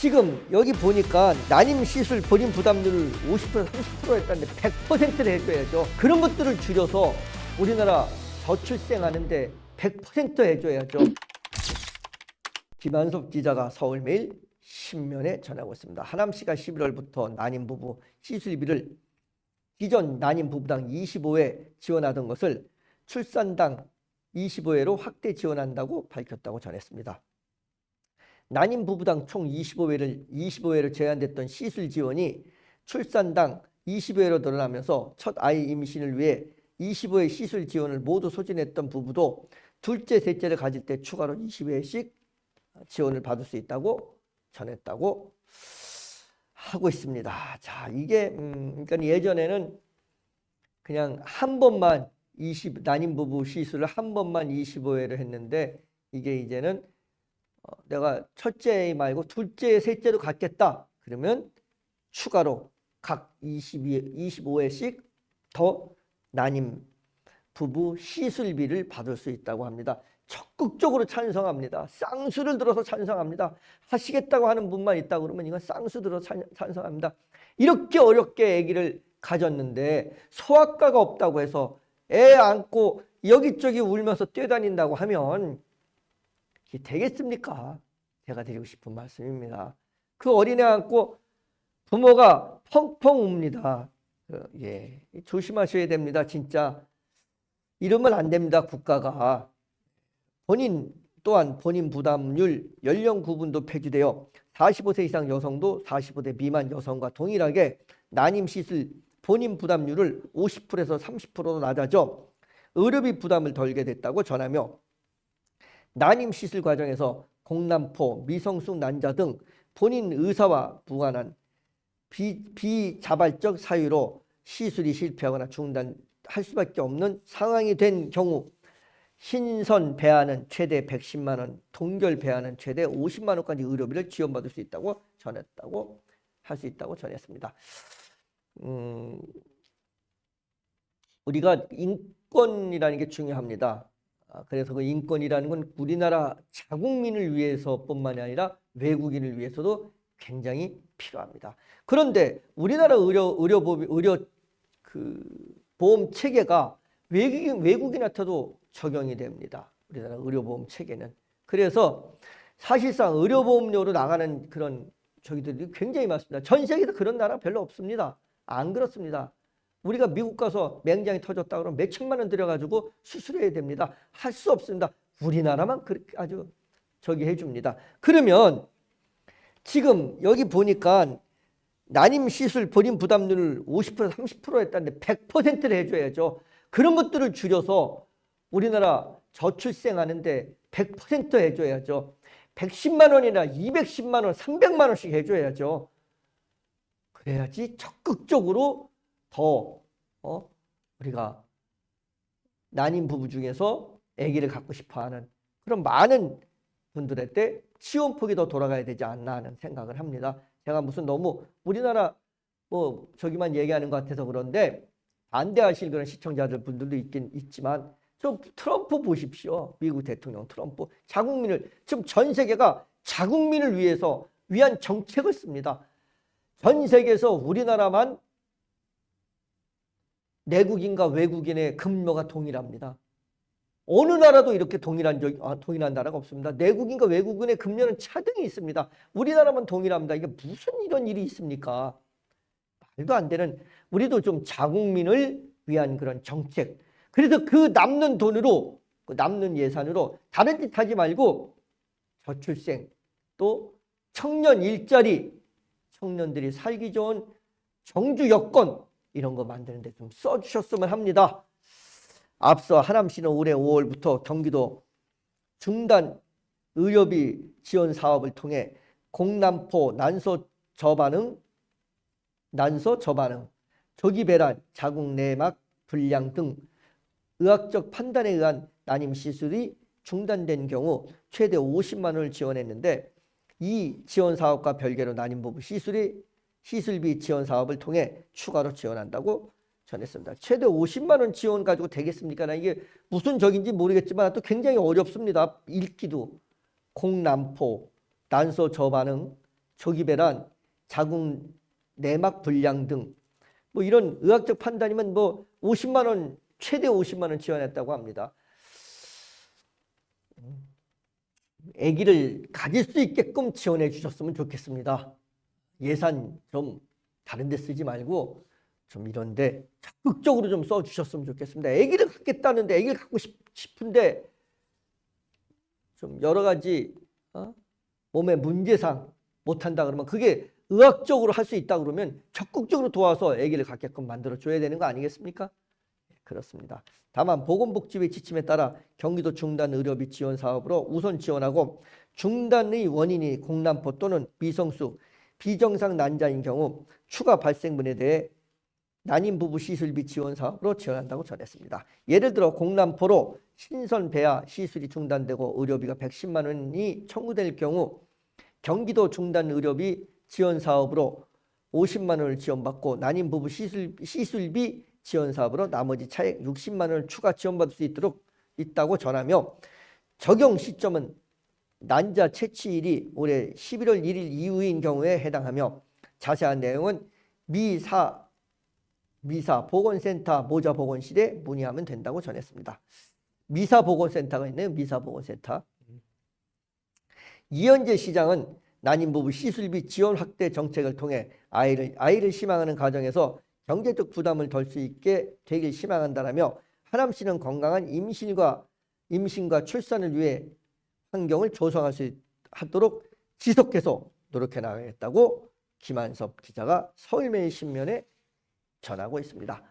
지금 여기 보니까 난임 시술 본인 부담률을 50% 30% 했다는데 100%를 해줘야죠. 그런 것들을 줄여서 우리나라 저출생하는데 100% 해줘야죠. 김한섭 기자가 서울매일 신면에 전하고 있습니다. 하남시가 11월부터 난임 부부 시술비를 기존 난임 부부당 25회 지원하던 것을 출산당 25회로 확대 지원한다고 밝혔다고 전했습니다. 난임 부부당 총 25회로 제한됐던 시술 지원이 출산당 20회로 늘어나면서 첫 아이 임신을 위해 25회 시술 지원을 모두 소진했던 부부도 둘째, 셋째를 가질 때 추가로 20회씩 지원을 받을 수 있다고 전했다고 하고 있습니다. 자, 이게 그러니까 예전에는 그냥 한 번만 난임 부부 시술을 한 번만 25회를 했는데 이게 이제는 내가 첫째 말고 둘째, 셋째도 갖겠다. 그러면 추가로 각 25회씩 더 난임 부부 시술비를 받을 수 있다고 합니다. 적극적으로 찬성합니다. 쌍수를 들어서 찬성합니다. 하시겠다고 하는 분만 있다 그러면 이건 쌍수 들어서 찬성합니다. 이렇게 어렵게 아기를 가졌는데 소아과가 없다고 해서 애 안고 여기저기 울면서 뛰어다닌다고 하면 이게 되겠습니까? 제가 드리고 싶은 말씀입니다. 그 어린애 안고 부모가 펑펑 웁니다. 예, 조심하셔야 됩니다. 진짜 이러면 안 됩니다. 국가가. 또한 본인 부담률 연령 구분도 폐지되어 45세 이상 여성도 45세 미만 여성과 동일하게 난임 시술 본인 부담률을 50%에서 30%로 낮아져 의료비 부담을 덜게 됐다고 전하며 난임 시술 과정에서 공남포, 미성숙 난자 등 본인 의사와 무관한 비자발적 사유로 시술이 실패하거나 중단할 수밖에 없는 상황이 된 경우 신선 배아는 최대 110만 원, 동결 배아는 최대 50만 원까지 의료비를 지원받을 수 있다고 전했다고 할 수 있다고 전했습니다. 우리가 인권이라는 게 중요합니다. 그래서 그 인권이라는 건 우리나라 자국민을 위해서뿐만이 아니라 외국인을 위해서도 굉장히 필요합니다. 그런데 우리나라 보험 체계가 외국인한테도 적용이 됩니다. 우리나라 의료보험 체계는. 그래서 사실상 의료보험료로 나가는 그런 저기들이 굉장히 많습니다. 전 세계에서 그런 나라 별로 없습니다. 안 그렇습니다. 우리가 미국 가서 맹장이 터졌다 그러면 몇 천만 원 들여가지고 수술해야 됩니다. 할 수 없습니다. 우리나라만 그렇게 아주 저기 해줍니다. 그러면 지금 여기 보니까 난임 시술 본인 부담률을 50% 30% 했다는데 100%를 해줘야죠. 그런 것들을 줄여서 우리나라 저출생하는데 100% 해줘야죠. 110만 원이나 210만 원, 300만 원씩 해줘야죠. 그래야지 적극적으로 더 우리가 난임 부부 중에서 아기를 갖고 싶어하는 그런 많은 분들한테 지원폭이 더 돌아가야 되지 않나 하는 생각을 합니다. 제가 무슨 너무 우리나라 저기만 얘기하는 것 같아서 그런데 반대하실 그런 시청자들 분들도 있긴 있지만 좀 트럼프 보십시오. 미국 대통령 트럼프. 지금 전 세계가 자국민을 위한 정책을 씁니다. 전 세계에서 우리나라만 내국인과 외국인의 급료가 동일합니다. 어느 나라도 이렇게 동일한 나라가 없습니다. 내국인과 외국인의 급료는 차등이 있습니다. 우리나라만 동일합니다. 이게 무슨 이런 일이 있습니까? 말도 안 되는, 우리도 좀 자국민을 위한 그런 정책. 그래서 그 남는 돈으로, 그 남는 예산으로 다른 짓 하지 말고 저출생, 또 청년 일자리, 청년들이 살기 좋은 정주 여건 이런 거 만드는 데 좀 써주셨으면 합니다. 앞서 하남시는 올해 5월부터 경기도 중단 의료비 지원 사업을 통해 공남포 난소 저반응, 조기배란, 자궁 내막 불량 등 의학적 판단에 의한 난임 시술이 중단된 경우 최대 50만 원을 지원했는데 이 지원 사업과 별개로 난임 부부 시술비 지원 사업을 통해 추가로 지원한다고 전했습니다. 최대 50만 원 지원 가지고 되겠습니까? 나 이게 무슨 적인지 모르겠지만 또 굉장히 어렵습니다. 읽기도. 공남포, 난소 저반응, 조기배란, 자궁 내막 불량 등 뭐 이런 의학적 판단이면 뭐 50만 원, 최대 50만 원 지원했다고 합니다. 아기를 가질 수 있게끔 지원해 주셨으면 좋겠습니다. 예산 좀 다른 데 쓰지 말고 좀 이런 데 적극적으로 좀 써 주셨으면 좋겠습니다. 아기를 갖겠다는데, 아기를 갖고 싶은데 좀 여러 가지 몸의 문제상 못한다 그러면, 그게 의학적으로 할 수 있다 그러면 적극적으로 도와서 아기를 갖게끔 만들어 줘야 되는 거 아니겠습니까? 그렇습니다. 다만 보건복지부의 지침에 따라 경기도 중단의료비 지원 사업으로 우선 지원하고, 중단의 원인이 공남포 또는 미성숙, 비정상 난자인 경우 추가 발생분에 대해 난임 부부 시술비 지원 사업으로 지원한다고 전했습니다. 예를 들어 공남포로 신선 배아 시술이 중단되고 의료비가 110만 원이 청구될 경우 경기도 중단의료비 지원 사업으로 50만 원을 지원받고, 난임 부부 시술비 지원 사업으로 나머지 차액 60만 원을 추가 지원받을 수 있다고 전하며, 적용 시점은 난자 채취일이 올해 11월 1일 이후인 경우에 해당하며, 자세한 내용은 미사 보건센터 모자보건실에 문의하면 된다고 전했습니다. 미사보건센터가 있네요. 미사보건센터. 이현재 시장은 난임부부 시술비 지원 확대 정책을 통해 아이를 희망하는 가정에서 경제적 부담을 덜 수 있게 되길 희망한다라며, 하남시는 건강한 임신과 출산을 위해 환경을 조성할 수 있도록 지속해서 노력해 나가겠다고 김한섭 기자가 서울매일 신문에 전하고 있습니다.